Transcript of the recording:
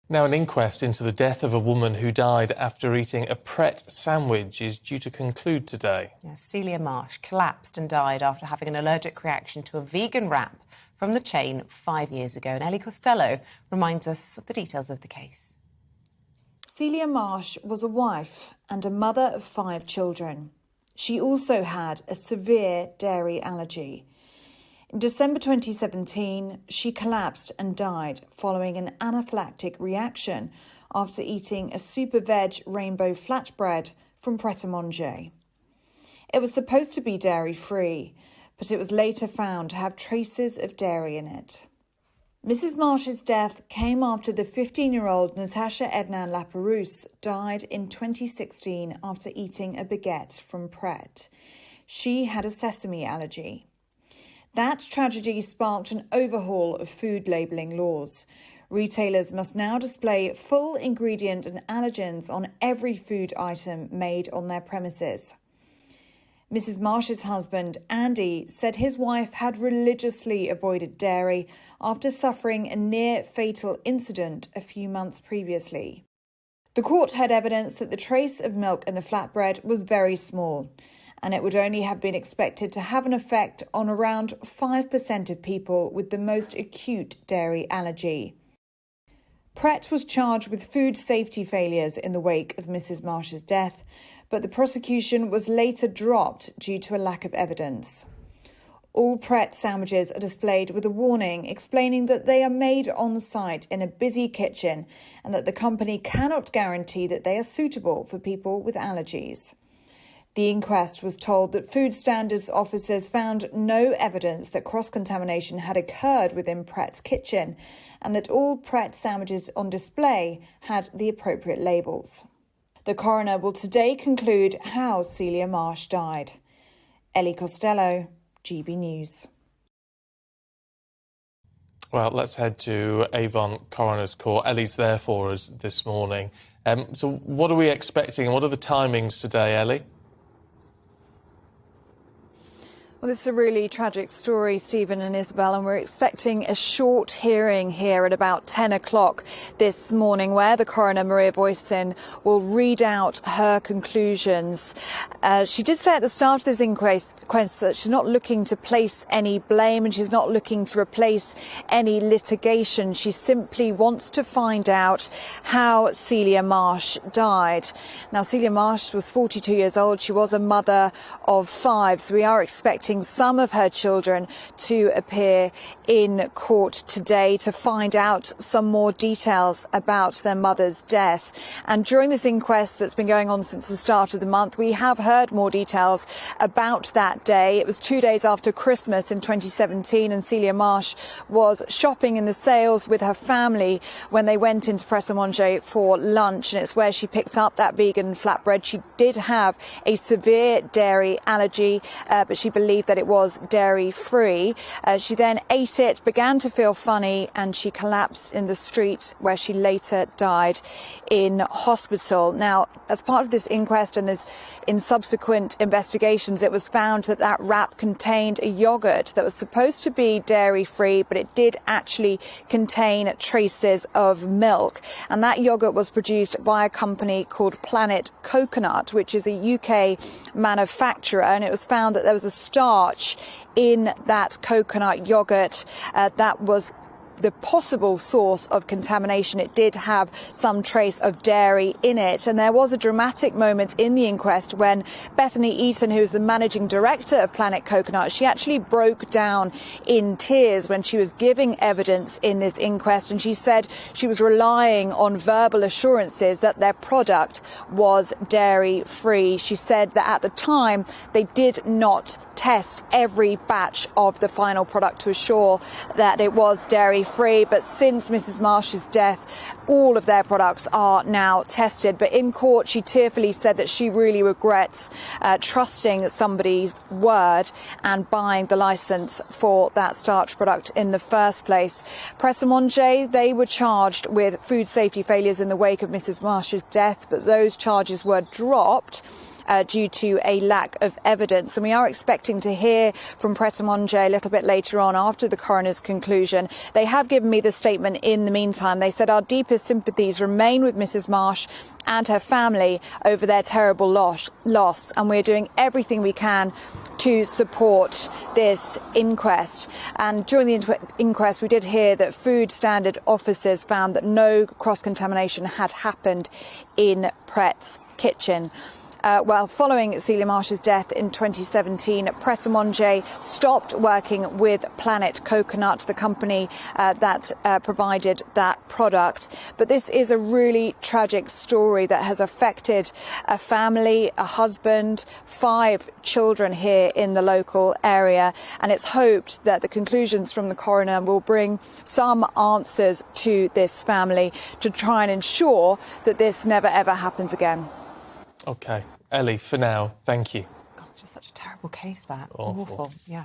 Now, an inquest into the death of a woman who died after eating a Pret sandwich is due to conclude today. Yes, Celia Marsh collapsed and died after having an allergic reaction to a vegan wrap from the chain 5 years ago. And Ellie Costello reminds us of the details of the case. Celia Marsh was a wife and a mother of 5 children. She also had a severe dairy allergy. In December 2017, she collapsed and died following an anaphylactic reaction after eating a super veg rainbow flatbread from Pret. It was supposed to be dairy-free, but it was later found to have traces of dairy in it. Mrs. Marsh's death came after the 15-year-old Natasha Ednan Laperouse died in 2016 after eating a baguette from Pret. She had a sesame allergy. That tragedy sparked an overhaul of food labelling laws. Retailers must now display full ingredient and allergens on every food item made on their premises. Mrs. Marsh's husband, Andy, said his wife had religiously avoided dairy after suffering a near-fatal incident a few months previously. The court heard evidence that the trace of milk in the flatbread was very small, and it would only have been expected to have an effect on around 5% of people with the most acute dairy allergy. Pret was charged with food safety failures in the wake of Mrs. Marsh's death, but the prosecution was later dropped due to a lack of evidence. All Pret sandwiches are displayed with a warning explaining that they are made on site in a busy kitchen and that the company cannot guarantee that they are suitable for people with allergies. The inquest was told that food standards officers found no evidence that cross-contamination had occurred within Pret's kitchen and that all Pret sandwiches on display had the appropriate labels. The coroner will today conclude how Celia Marsh died. Ellie Costello, GB News. Well, let's head to Avon Coroner's Court. Ellie's there for us this morning. So what are we expecting and what are the timings today, Ellie? Well, this is a really tragic story, Stephen and Isabel, and we're expecting a short hearing here at about 10 o'clock this morning where the coroner, Maria Boyson, will read out her conclusions. She did say at the start of this inquest that she's not looking to place any blame and she's not looking to replace any litigation. She simply wants to find out how Celia Marsh died. Now, Celia Marsh was 42 years old. She was a mother of 5, so we are expecting some of her children to appear in court today to find out some more details about their mother's death. And during this inquest that's been going on since the start of the month, we have heard more details about that day. It was 2 days after Christmas in 2017, and Celia Marsh was shopping in the sales with her family when they went into Pret a Manger for lunch, and it's where she picked up that vegan flatbread. She did have a severe dairy allergy, but she believed that it was dairy-free. She then ate it, began to feel funny, and she collapsed in the street where she later died in hospital. Now, as part of this inquest and as in subsequent investigations, it was found that that wrap contained a yogurt that was supposed to be dairy-free, but it did actually contain traces of milk. And that yogurt was produced by a company called Planet Coconut, which is a UK manufacturer, and it was found that there was a starch in that coconut yogurt that was the possible source of contamination. It did have some trace of dairy in it. And there was a dramatic moment in the inquest when Bethany Eaton, who is the managing director of Planet Coconut, she actually broke down in tears when she was giving evidence in this inquest. And she said she was relying on verbal assurances that their product was dairy-free. She said that at the time they did not test every batch of the final product to assure that it was dairy-free, but since Mrs. Marsh's death, all of their products are now tested. But in court, she tearfully said that she really regrets trusting somebody's word and buying the licence for that starch product in the first place. Pret a Manger, they were charged with food safety failures in the wake of Mrs. Marsh's death, but those charges were dropped due to a lack of evidence. And we are expecting to hear from Pret a little bit later on after the coroner's conclusion. They have given me the statement in the meantime. They said our deepest sympathies remain with Mrs. Marsh and her family over their terrible loss, and we're doing everything we can to support this inquest. And during the inquest, we did hear that food standard officers found that no cross-contamination had happened in Pret's kitchen. Following Celia Marsh's death in 2017, Pret stopped working with Planet Coconut, the company that provided that product. But this is a really tragic story that has affected a family, a husband, 5 children here in the local area. And it's hoped that the conclusions from the coroner will bring some answers to this family to try and ensure that this never, ever happens again. OK. Ellie, for now, thank you. God, just such a terrible case, that. Awful. Yeah.